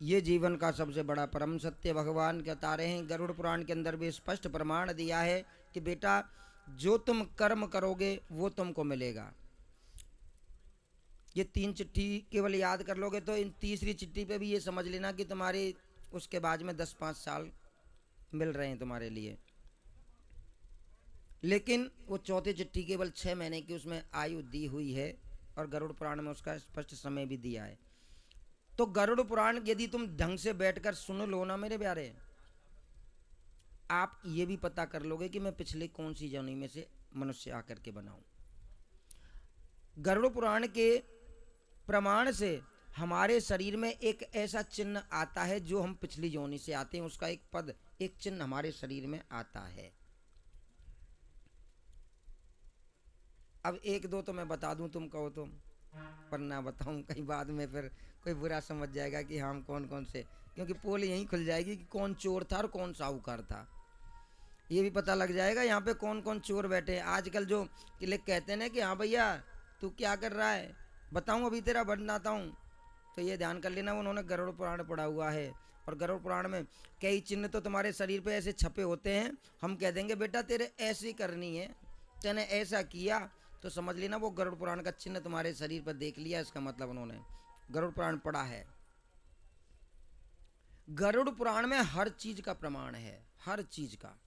ये जीवन का सबसे बड़ा परम सत्य भगवान बता रहे हैं। गरुड़ पुराण के अंदर भी स्पष्ट प्रमाण दिया है कि बेटा जो तुम कर्म करोगे वो तुमको मिलेगा। ये 3 चिट्ठी केवल याद कर लोगे तो इन तीसरी चिट्ठी पे भी ये समझ लेना कि तुम्हारे उसके बाद में 10-5 साल मिल रहे हैं तुम्हारे लिए। लेकिन वो चौथी चिट्ठी केवल 6 महीने की उसमें आयु दी हुई है और गरुड़ पुराण में उसका स्पष्ट समय भी दिया है। तो गरुड़ पुराण यदि तुम ढंग से बैठकर सुन लो ना मेरे प्यारे, आप ये भी पता कर लोगे कि मैं पिछले कौन सी जन्म में से मनुष्य आकर के बनाऊं। गरुड़ पुराण के प्रमाण से हमारे शरीर में एक ऐसा चिन्ह आता है जो हम पिछली योनि से आते हैं, उसका एक पद, एक चिन्ह हमारे शरीर में आता है। अब एक दो तो मैं बता दूं, तुम कहो तो, पर ना बताऊं कहीं बाद में फिर कोई बुरा समझ जाएगा कि हम कौन कौन से, क्योंकि पोल यहीं खुल जाएगी कि कौन चोर था और कौन साहूकार था। ये भी पता लग जाएगा यहाँ पे कौन कौन चोर बैठे हैं। आजकल जो किले कहते हैं ना कि हाँ भैया तू क्या कर रहा है, बताऊं अभी तेरा बनाता हूँ, तो ये ध्यान कर लेना उन्होंने गरुड़ पुराण पढ़ा हुआ है। और गरुड़ पुराण में कई चिन्ह तो तुम्हारे शरीर पे ऐसे छपे होते हैं, हम कह देंगे बेटा तेरे ऐसी करनी है, तेने ऐसा किया, तो समझ लेना वो गरुड़ पुराण का चिन्ह तुम्हारे शरीर पर देख लिया, इसका मतलब उन्होंने गरुड़ पुराण पढ़ा है। गरुड़ पुराण में हर चीज का प्रमाण है, हर चीज का।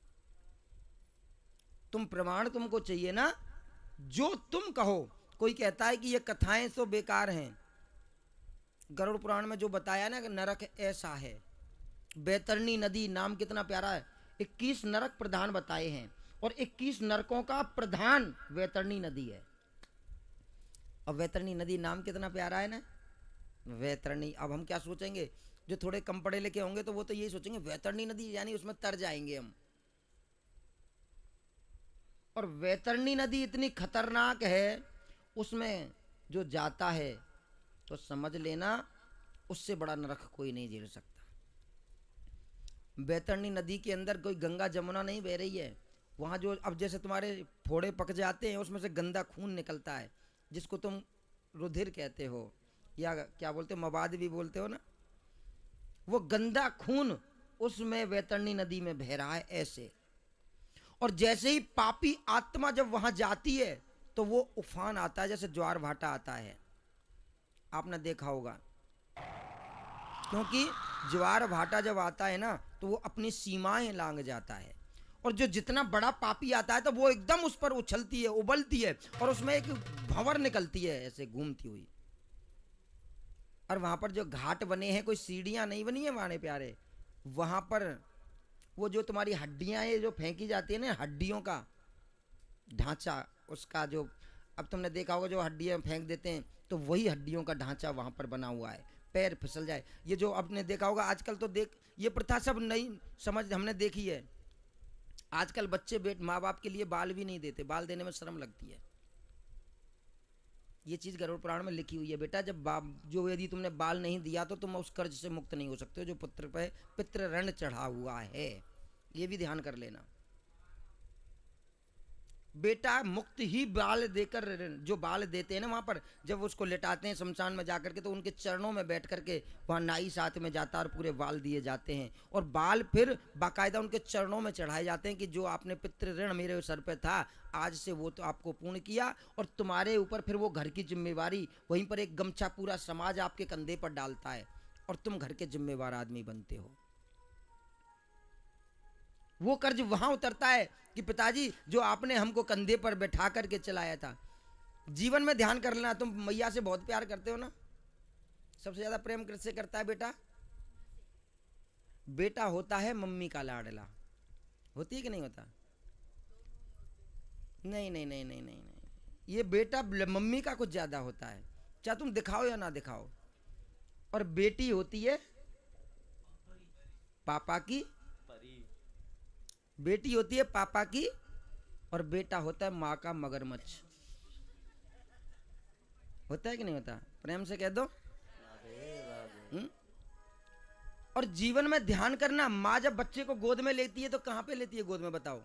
तुम प्रमाण तुमको चाहिए ना, जो तुम कहो। कोई कहता है कि ये कथाएं तो बेकार हैं, गरुड़ पुराण में जो बताया ना कि नरक ऐसा है, बैतरणी नदी नाम कितना प्यारा है, 21 नरक प्रधान बताए हैं और 21 नरकों का प्रधान वैतरणी नदी है। अब वैतरणी नदी नाम कितना प्यारा है ना, वैतरणी। अब हम क्या सोचेंगे, जो थोड़े कम पढ़े लिखे होंगे तो वो तो यही सोचेंगे वैतरणी नदी यानी उसमें तर जाएंगे हम। और वैतरणी नदी इतनी खतरनाक है, उसमें जो जाता है तो समझ लेना उससे बड़ा नरक कोई नहीं झेल सकता। बैतरणी नदी के अंदर कोई गंगा जमुना नहीं बह रही है, वहाँ जो अब जैसे तुम्हारे फोड़े पक जाते हैं उसमें से गंदा खून निकलता है, जिसको तुम रुधिर कहते हो या क्या बोलते हो, मवाद भी बोलते हो ना, वो गंदा खून उसमें बैतरणी नदी में बह रहा है ऐसे। और जैसे ही पापी आत्मा जब वहां जाती है तो वो उफान आता है, जैसे ज्वार भाटा आता है, आपने देखा होगा। क्योंकि ज्वार भाटा जब आता है ना तो वो अपनी सीमाएं लांघ जाता है, और जो जितना बड़ा पापी आता है तो वो एकदम उस पर उछलती है, उबलती है, और उसमें एक भंवर निकलती है ऐसे घूमती हुई। और वहां पर जो घाट बने हैं, कोई सीढ़ियां नहीं बनी है माने प्यारे, वहां पर वो जो तुम्हारी हड्डियां है जो फेंकी जाती है ना, हड्डियों का ढांचा, उसका जो, अब तुमने देखा होगा जो हड्डियां फेंक देते हैं तो वही हड्डियों का ढांचा वहां पर बना हुआ है, पैर फिसल जाए। ये जो आपने देखा होगा आजकल, तो देख ये प्रथा सब नई समझ हमने देखी है। आजकल बच्चे माँ बाप के लिए बाल भी नहीं देते, बाल देने में शर्म लगती है। ये चीज गरुड़ पुराण में लिखी हुई है बेटा, जब बाप जो यदि तुमने बाल नहीं दिया तो तुम उस कर्ज से मुक्त नहीं हो सकते हो जो पुत्र पे पितृ ऋण चढ़ा हुआ है, ये भी ध्यान कर लेना। बेटा मुक्त ही बाल देकर, जो बाल देते हैं ना वहां पर जब उसको लेटाते हैं शमशान में जाकर के, तो उनके चरणों में बैठ करके वहां नाई साथ में जाता है और पूरे बाल दिए जाते हैं, और बाल फिर बाकायदा उनके चरणों में चढ़ाए जाते हैं कि जो आपने पितृ ऋण मेरे सर पे था आज से वो तो आपको पूर्ण किया, और तुम्हारे ऊपर फिर वो घर की जिम्मेवारी, वहीं पर एक गमछा पूरा समाज आपके कंधे पर डालता है और तुम घर के जिम्मेवार आदमी बनते हो। वो कर्ज वहां उतरता है कि पिताजी जो आपने हमको कंधे पर बैठा करके चलाया था। जीवन में ध्यान कर लेना, तुम मैया से बहुत प्यार करते हो ना, सबसे ज्यादा प्रेम किससे करता है बेटा? बेटा होता है मम्मी का लाडला, होती है कि नहीं होता? नहीं नहीं नहीं नहीं नहीं नहीं, ये बेटा मम्मी का कुछ ज्यादा होता है, चाहे तुम दिखाओ या ना दिखाओ। और बेटी होती है पापा की, बेटी होती है पापा की, और बेटा होता है माँ का मगरमच्छ। होता है कि नहीं होता? प्रेम से कह दो। और जीवन में ध्यान करना, माँ जब बच्चे को गोद में लेती है तो कहां पे लेती है गोद में बताओ?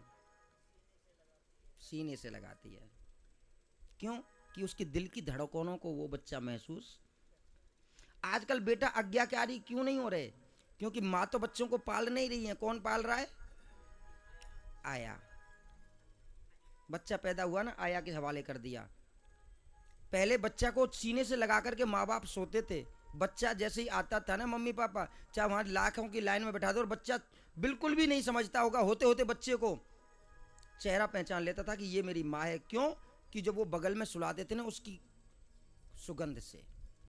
सीने से लगाती है। क्यों? कि उसके दिल की धड़कनों को वो बच्चा महसूस। आजकल बेटा आज्ञाकारी क्यों नहीं हो रहे? क्योंकि माँ तो बच्चों को पाल नहीं रही है। कौन पाल रहा है? आया। बच्चा पैदा हुआ ना, आया के हवाले कर दिया। पहले बच्चा को सीने से लगा करके माँ बाप सोते थे। बच्चा जैसे ही आता था ना, मम्मी पापा चाहे वहां लाखों की लाइन में बैठा दो, और बच्चा बिल्कुल भी नहीं समझता होगा, होते होते बच्चे को चेहरा पहचान लेता था कि ये मेरी माँ है। क्यों? कि जब वो बगल में सुला देते ना, उसकी सुगंध से।